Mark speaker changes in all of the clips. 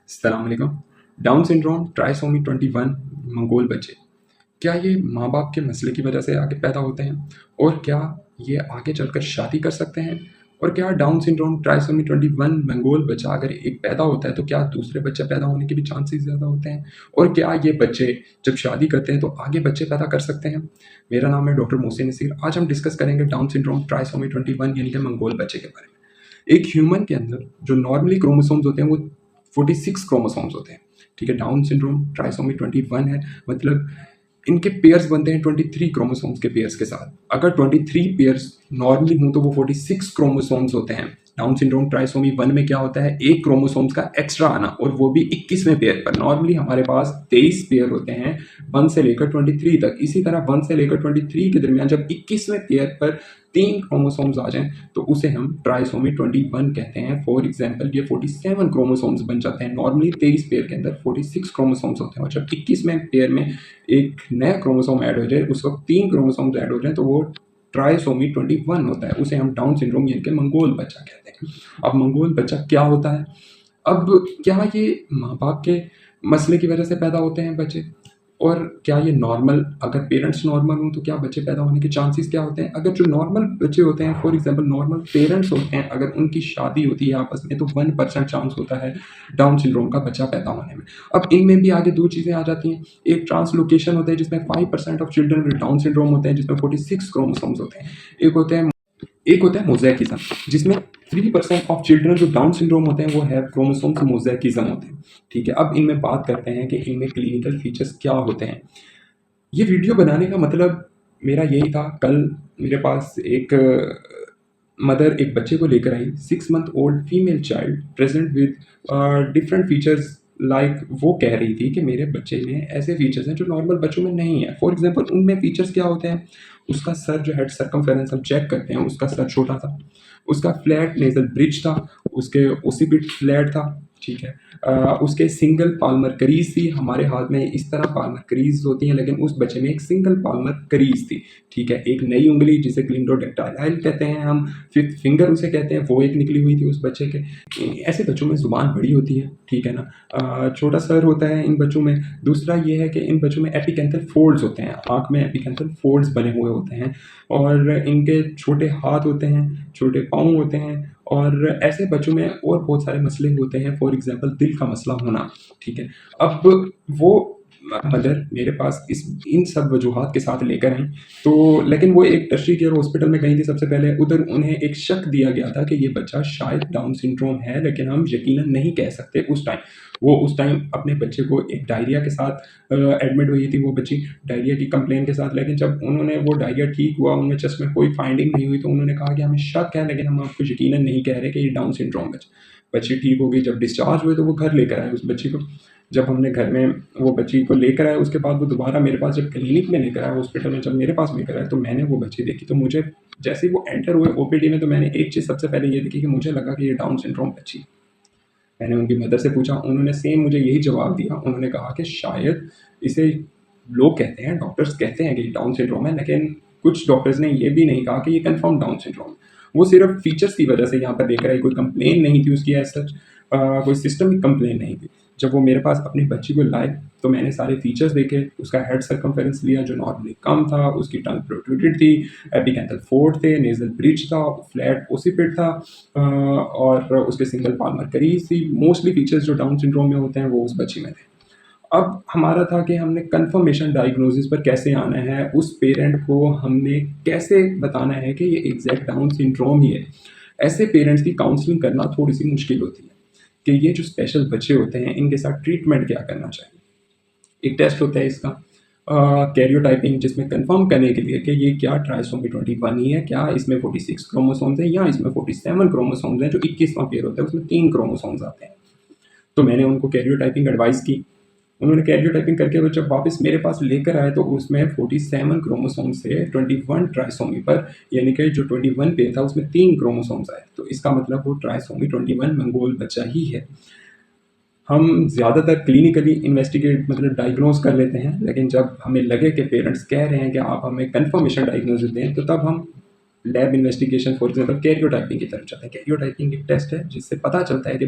Speaker 1: अस्सलाम वालेकुम। Down syndrome, trisomy 21, Mongol बच्चे, क्या ये माँ बाप के मसले की वजह से आगे पैदा होते हैं? और क्या ये आगे चलकर शादी कर सकते हैं? और क्या डाउन सिंड्रोम, ट्राइसोमी 21, मंगोल बच्चा अगर एक पैदा होता है तो क्या दूसरे बच्चे पैदा होने के भी चांसेस ज़्यादा होते हैं? और क्या ये बच्चे जब शादी करते हैं तो आगे बच्चे पैदा कर सकते हैं? मेरा नाम है डॉक्टर मोहसिन नसीर। आज हम डिस्कस करेंगे डाउन सिंड्रोम, ट्राइसोमी 21 यानी कि मंगोल बच्चे के बारे में। एक ह्यूमन के अंदर जो नॉर्मली क्रोमोसोम्स होते हैं वो 46 क्रोमोसोम्स होते हैं। ठीक है, डाउन सिंड्रोम ट्राइसोमी 21 है, मतलब इनके पेयर्स बनते हैं 23 क्रोमोसोम्स के पेयर्स के साथ। अगर 23 पेयर्स नॉर्मली हों तो वो 46 क्रोमोसोम्स होते हैं। डाउन सिंड्रोम ट्राइसोमी 1 में क्या होता है, एक क्रोमोसोम्स का एक्स्ट्रा आना, और वो भी 21वें पेयर पर। नॉर्मली हमारे पास 23 पेयर होते हैं 1 से लेकर 23 तक। इसी तरह 1 से लेकर 23 के दरमियान जब 21वें पेयर पर 3 क्रोमोसोम्स आ जाएं तो उसे हम ट्राइसोमी 21 कहते हैं। फॉर एग्जाम्पल ये 47 क्रोमोसोम्स बन जाते हैं। नॉर्मली 23 पेयर के अंदर 46 क्रोमोसोम्स होते हैं, और जब 21वें पेयर में एक नया क्रोमोसोम ऐड हो जाए, उस वक्त 3 क्रोमोसोम्स ऐड हो जाए तो वो ट्राइसोमी 21 होता है। उसे हम डाउन सिंड्रोम यानी कि मंगोल बच्चा कहते हैं। अब मंगोल बच्चा क्या होता है? अब क्या ये माँ बाप के मसले की वजह से पैदा होते हैं बच्चे? और क्या ये नॉर्मल, अगर पेरेंट्स नॉर्मल हों तो क्या बच्चे पैदा होने के चांसेस क्या होते हैं? अगर जो नॉर्मल बच्चे होते हैं, फॉर एग्जांपल नॉर्मल पेरेंट्स होते हैं, अगर उनकी शादी होती है आपस में तो 1% चांस होता है डाउन सिंड्रोम का बच्चा पैदा होने में। अब इनमें भी आगे दो चीज़ें आ जाती हैं। एक ट्रांसलोकेशन होता है जिसमें 5% of children with down syndrome होते हैं, जिसमें 46 क्रोमोसोम्स होते हैं। एक होता है मोज़ैकिज़्म, जिसमें 3% ऑफ चिल्ड्रन जो डाउन सिंड्रोम होते हैं वो है क्रोमोसोम्स मोज़ैकिज़्म होते हैं। ठीक है, अब इनमें बात करते हैं कि इनमें क्लिनिकल फीचर्स क्या होते हैं। ये वीडियो बनाने का मतलब मेरा यही था। कल मेरे पास एक मदर एक बच्चे को लेकर आई, 6 month old female child present with different features. Like वो कह रही थी कि मेरे बच्चे में ऐसे फीचर्स हैं जो नॉर्मल बच्चों में नहीं है। फॉर एग्जांपल उनमें फीचर्स क्या होते हैं, उसका सर जो हेड सर्कमफेरेंस हम चेक करते हैं, उसका सर छोटा था, उसका फ्लैट नेजल ब्रिज था, उसके ओसिपिट फ्लैट था। ठीक है, उसके सिंगल पाल्मर करीज थी। हमारे हाथ में इस तरह पाल्मर करीज होती हैं, लेकिन उस बच्चे में एक सिंगल पाल्मर करीज थी। ठीक है, एक नई उंगली जिसे क्लिंडोडेक्टाइल कहते हैं हम, फिफ्थ फिंगर उसे कहते हैं, वो एक निकली हुई थी उस बच्चे के। ऐसे बच्चों में जुबान बड़ी होती है। ठीक है ना, छोटा सर होता है इन बच्चों में। दूसरा ये है कि इन बच्चों में एपिकेंथल फोल्ड्स होते हैं, आँख में एपिकेंथल फोल्ड्स बने हुए होते हैं, और इनके छोटे हाथ होते हैं, छोटे पाँव होते हैं, और ऐसे बच्चों में और बहुत सारे मसले होते हैं। फॉर एग्जांपल दिल का मसला होना। ठीक है, अब वो मदर मेरे पास इस इन सब वजूहात के साथ लेकर आई, तो लेकिन वो एक टर्शियरी केयर हॉस्पिटल में गई थी। सबसे पहले उधर उन्हें एक शक दिया गया था कि ये बच्चा शायद डाउन सिंड्रोम है, लेकिन हम यकीनन नहीं कह सकते उस टाइम। वो उस टाइम अपने बच्चे को एक डायरिया के साथ एडमिट हुई थी, वो बच्ची डायरिया की कंप्लेन के साथ। लेकिन जब उन्होंने वो डायरिया ठीक हुआ, उनमें चेस्ट में कोई फाइंडिंग नहीं हुई, तो उन्होंने कहा कि हमें शक है, लेकिन हम आपको यकीनन नहीं कह रहे कि ये डाउन सिंड्रोम है। बच्ची ठीक हो गई। जब डिस्चार्ज हुए तो वो घर लेकर आए उस बच्ची को। जब हमने घर में वो बच्ची को लेकर आए, उसके बाद वो दोबारा मेरे पास जब क्लिनिक में लेकर आया, हॉस्पिटल में जब मेरे पास लेकर आए, तो मैंने वो बच्ची देखी। तो मुझे जैसे ही वो एंटर हुए ओपीडी में, तो मैंने एक चीज़ सबसे पहले ये देखी कि मुझे लगा कि ये डाउन सिंड्रोम बच्ची। मैंने उनकी मदर से पूछा, उन्होंने सेम मुझे यही जवाब दिया। उन्होंने कहा कि शायद इसे, लोग कहते हैं, डॉक्टर्स कहते हैं कि डाउन सिंड्रोम है, लेकिन कुछ डॉक्टर्स ने ये भी नहीं कहा कि ये कंफर्म डाउन सिंड्रोम है। वो सिर्फ फीचर्स की वजह से यहाँ पर लेकर आई, कोई कंप्लेन नहीं थी उसकी एज सच, कोई सिस्टम की कंप्लेन नहीं थी। जब वो मेरे पास अपनी बच्ची को लाए तो मैंने सारे फीचर्स देखे। उसका हेड सर्कमफेरेंस लिया जो नॉर्मली कम था, उसकी टंग प्रोट्रूडेड थी, एपिकेंथल फोर्ड थे, नेजल ब्रिज था, फ्लैट ओसिपिट था, और उसके सिंगल पाल्मर करीज थी। मोस्टली फीचर्स जो डाउन सिंड्रोम में होते हैं वो उस बच्ची में थे। अब हमारा था कि हमने कंफर्मेशन डायग्नोसिस पर कैसे आना है, उस पेरेंट को हमने कैसे बताना है कि ये एग्जैक्ट डाउन सिंड्रोम ही है। ऐसे पेरेंट्स की काउंसलिंग करना थोड़ी सी मुश्किल होती है कि ये जो स्पेशल बच्चे होते हैं इनके साथ ट्रीटमेंट क्या करना चाहिए। एक टेस्ट होता है इसका, कैरियोटाइपिंग, जिसमें कंफर्म करने के लिए कि ये क्या ट्राइसोमी 21 ही है, क्या इसमें 46 क्रोमोसोम्स हैं या इसमें 47 क्रोमोसोम्स हैं। जो 21वां पेयर होता है उसमें 3 क्रोमोसोम्स आते हैं। तो मैंने उनको कैरियोटाइपिंग एडवाइस की। उन्होंने कैरियोटाइपिंग करके वो जब वापस मेरे पास लेकर आए तो उसमें 47 क्रोमोसोम्स से 21 ट्राइसोमी पर, यानी कि जो 21 पेयर था उसमें 3 क्रोमोसोम्स आए। तो इसका मतलब वो ट्राइसोमी 21 मंगोल बच्चा ही है। हम ज़्यादातर क्लिनिकली इन्वेस्टिगेट, मतलब डायग्नोज कर लेते हैं, लेकिन जब हमें लगे कि पेरेंट्स कह रहे हैं कि आप हमें कंफर्मेशन डायग्नोसिस दें, तो तब हम lab investigation, for example karyotyping की तरफ जाते हैं। कैरियोटाइपिंग एक टेस्ट है जिससे पता चलता है कि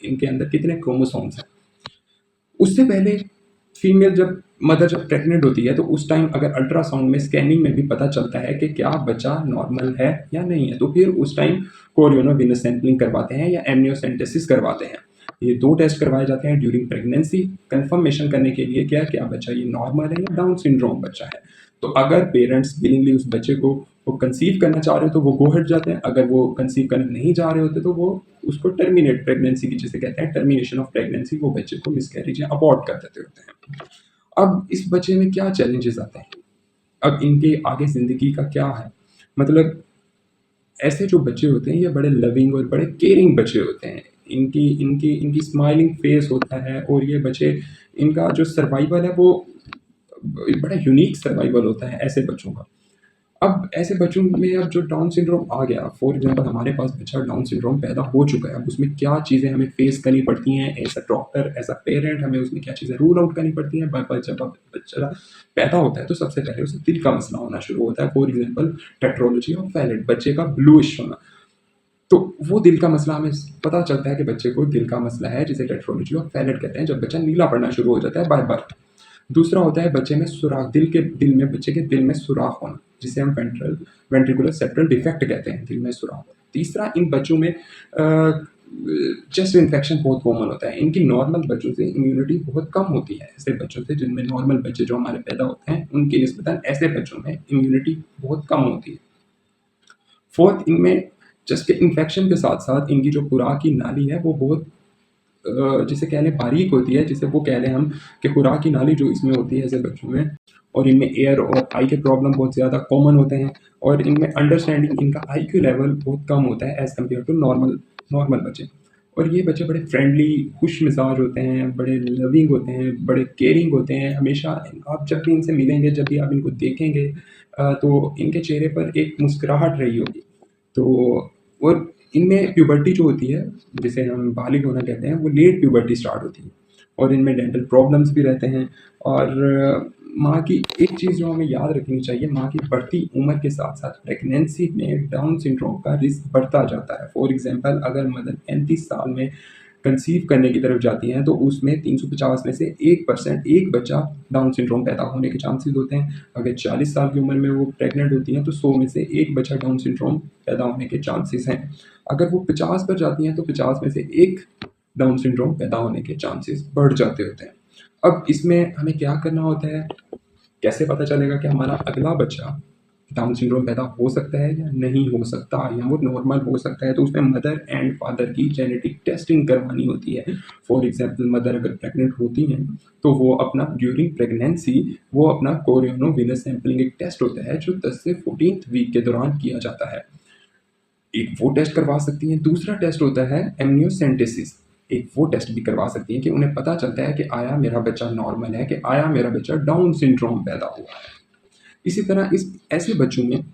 Speaker 1: इनके अंदर कितने क्रोमोसोम्स हैं। उससे पहले फीमेल जब मदर जब प्रेग्नेंट होती है तो उस टाइम अगर अल्ट्रासाउंड में स्कैनिंग में भी पता चलता है कि क्या बच्चा नॉर्मल है या नहीं है, तो फिर उस टाइम कोरियोनो सैंपलिंग करवाते हैं या एमनियोसेंटेसिस करवाते हैं। ये 2 टेस्ट करवाए जाते हैं ड्यूरिंग प्रेगनेंसी कंफर्मेशन करने के लिए क्या बच्चा ये नॉर्मल है या डाउन सिंड्रोम बच्चा है। तो अगर पेरेंट्स विलिंगली उस बच्चे को वो कंसीव करना चाह रहे हो तो वो गो हेड जाते हैं, अगर वो कंसीव करना नहीं चाह रहे होते तो वो उसको टर्मिनेट प्रेगनेंसी की जिसे कहते हैं टर्मिनेशन ऑफ प्रेगनेंसी, वो बच्चे को मिसकैरेज या अबॉर्ट कर देते होते हैं। अब इस बच्चे में क्या चैलेंजेस आते हैं, अब इनके आगे ज़िंदगी का क्या है, मतलब ऐसे जो बच्चे होते हैं ये बड़े लविंग और बड़े केयरिंग बच्चे होते हैं। इनकी इनकी इनकी स्माइलिंग फेस होता है और ये बच्चे, इनका जो सर्वाइवल है वो बड़ा यूनिक सर्वाइवल होता है ऐसे बच्चों का। अब ऐसे बच्चों में अब जो डाउन सिंड्रोम आ गया, फॉर एग्जांपल हमारे पास बच्चा डाउन सिंड्रोम पैदा हो चुका है, अब उसमें क्या चीज़ें हमें फेस करनी पड़ती हैं as a doctor, as a parent, हमें उसमें क्या चीज़ें रूल आउट करनी पड़ती हैं। जब बच्चा पैदा होता है तो सबसे पहले उसे दिल का मसला होना शुरू होता है, for example tetralogy of Fallot, बच्चे का ब्लूइश होना। तो वो दिल का मसला हमें पता चलता है कि बच्चे को दिल का मसला है, जिसे टेट्रोलॉजी ऑफ पैलेट कहते हैं, जब बच्चा नीला पड़ना शुरू हो जाता है बाय बर्थ। दूसरा होता है बच्चे में सुराख, बच्चे के दिल में सुराख होना, जिसे हम वेंट्रिकुलर सेप्टल डिफेक्ट कहते हैं, दिल में सुराख होना। तीसरा, इन बच्चों में चेस्ट इन्फेक्शन बहुत कॉमन होता है। इनकी नॉर्मल बच्चों से इम्यूनिटी बहुत कम होती है, ऐसे बच्चों से जिनमें नॉर्मल बच्चे जो हमारे पैदा होते हैं उनकी निस्बतन ऐसे बच्चों में इम्यूनिटी बहुत कम होती है। फोर्थ, इनमें चेस्ट के इन्फेक्शन के साथ साथ इनकी जो खुराक की नाली है वो बहुत जिसे कह लें बारीक होती है, जिसे वो कह लें हम कि खुराक की नाली जो इसमें होती है ऐसे बच्चों में, और इनमें एयर और आई के प्रॉब्लम बहुत ज़्यादा कॉमन होते हैं, और इनमें अंडरस्टैंडिंग, इनका आईक्यू लेवल बहुत कम होता है एज़ कम्पेयर टू नॉर्मल बच्चे। और ये बच्चे बड़े फ्रेंडली, खुश मिजाज होते हैं, बड़े लविंग होते हैं, बड़े केयरिंग होते हैं। हमेशा आप जब भी इनसे मिलेंगे, जब भी आप इनको देखेंगे तो इनके चेहरे पर एक मुस्कुराहट रही होगी। तो और इनमें प्यूबर्टी जो होती है, जिसे हम बालिग होना कहते हैं, वो लेट प्यूबर्टी स्टार्ट होती है, और इनमें डेंटल प्रॉब्लम्स भी रहते हैं। और माँ की एक चीज़ जो हमें याद रखनी चाहिए, माँ की बढ़ती उम्र के साथ साथ प्रेगनेंसी में डाउन सिंड्रोम का रिस्क बढ़ता जाता है। फॉर एग्जांपल, अगर मदर 35 साल में कंसीव करने की तरफ जाती हैं तो उसमें 350 में से 1% एक बच्चा डाउन सिंड्रोम पैदा होने के चांसेस होते हैं। अगर 40 साल की उम्र में वो प्रेग्नेंट होती हैं तो 100 में से एक बच्चा डाउन सिंड्रोम पैदा होने के चांसेस हैं। अगर वो 50 पर जाती हैं तो 50 में से एक डाउन सिंड्रोम पैदा होने के चांसेस बढ़ जाते होते हैं। अब इसमें हमें क्या करना होता है, कैसे पता चलेगा कि हमारा अगला बच्चा डाउन सिंड्रोम पैदा हो सकता है या नहीं हो सकता, या वो नॉर्मल हो सकता है, तो उसमें मदर एंड फादर की जेनेटिक टेस्टिंग करवानी होती है। फॉर एग्जांपल, मदर अगर प्रेग्नेंट होती हैं तो वो अपना ड्यूरिंग प्रेगनेंसी वो अपना कोरियोनो सैंपलिंग एक टेस्ट होता है जो 10 से 14th वीक के दौरान किया जाता है। एक वो टेस्ट करवा सकती हैं। दूसरा टेस्ट होता है एमनियोसेंटेसिस, एक वो टेस्ट भी करवा सकती हैं कि उन्हें पता चलता है कि आया मेरा बच्चा नॉर्मल है, कि आया मेरा बच्चा डाउन सिंड्रोम पैदा हुआ है। इसी तरह इस ऐसे बच्चों में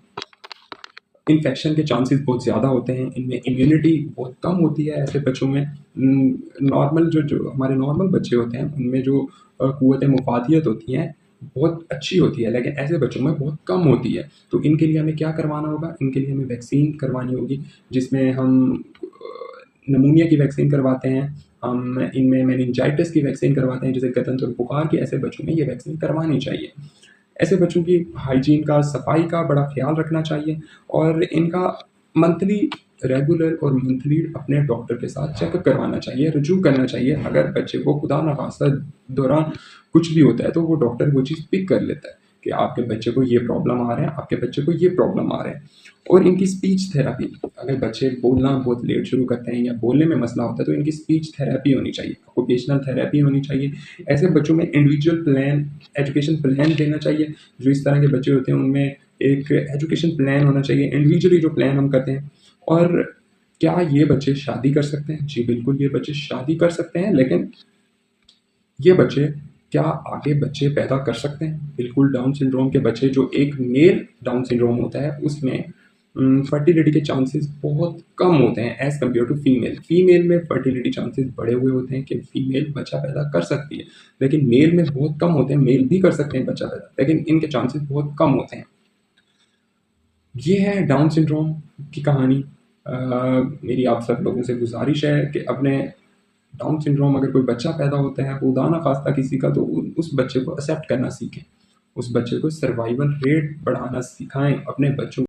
Speaker 1: इन्फेक्शन के चांसेस बहुत ज़्यादा होते हैं, इनमें इम्यूनिटी बहुत कम होती है ऐसे बच्चों में। नॉर्मल जो हमारे नॉर्मल बच्चे होते हैं उनमें जो क़ुव्वत मुफ़ातियत होती हैं बहुत अच्छी होती है, लेकिन ऐसे बच्चों में बहुत कम होती है। तो इनके लिए हमें क्या करवाना होगा, इनके लिए हमें वैक्सीन करवानी होगी, जिसमें हम नमूनिया की वैक्सीन करवाते हैं, हम इनमें मेनिंजाइटिस की वैक्सीन करवाते हैं, जैसे गदन और बुखार की। ऐसे बच्चों में ये वैक्सीन करवानी चाहिए। ऐसे बच्चों की हाइजीन का, सफाई का बड़ा ख्याल रखना चाहिए, और इनका मंथली रेगुलर और मंथली अपने डॉक्टर के साथ चेकअप करवाना चाहिए, रुजू करना चाहिए। अगर बच्चे को खुदा न खास्ता दौरान कुछ भी होता है तो वो डॉक्टर वो चीज़ पिक कर लेता है कि आपके बच्चे को ये प्रॉब्लम आ रहे हैं, आपके बच्चे को ये प्रॉब्लम आ रहे हैं। और इनकी स्पीच थेरेपी, अगर बच्चे बोलना बहुत लेट शुरू करते हैं या बोलने में मसला होता है तो इनकी स्पीच थेरेपी होनी चाहिए, ऑक्यूपेशनल थेरेपी होनी चाहिए। ऐसे बच्चों में इंडिविजुअल प्लान, एजुकेशन प्लान देना चाहिए। जो इस तरह के बच्चे होते हैं उनमें एक एजुकेशन प्लान होना चाहिए, इंडिविजुअली जो प्लान हम करते हैं। और क्या ये बच्चे शादी कर सकते हैं? जी बिल्कुल, ये बच्चे शादी कर सकते हैं, लेकिन ये बच्चे क्या आगे बच्चे पैदा कर सकते हैं? बिल्कुल, डाउन सिंड्रोम के बच्चे, जो एक मेल डाउन सिंड्रोम होता है उसमें फर्टिलिटी के चांसेस बहुत कम होते हैं as compare to female. Female में फर्टिलिटी चांसेस बढ़े हुए होते हैं कि फीमेल बच्चा पैदा कर सकती है, लेकिन मेल में बहुत कम होते हैं। मेल भी कर सकते हैं बच्चा पैदा, लेकिन इनके चांसेस बहुत कम होते हैं। ये है डाउन सिंड्रोम की कहानी। मेरी आप सब लोगों से गुजारिश है कि अपने डाउन सिंड्रोम अगर कोई बच्चा पैदा होता है खुदा ना खास्ता किसी का, तो उस बच्चे को एक्सेप्ट करना सीखें, उस बच्चे को सर्वाइवल रेट बढ़ाना सिखाएं, अपने बच्चों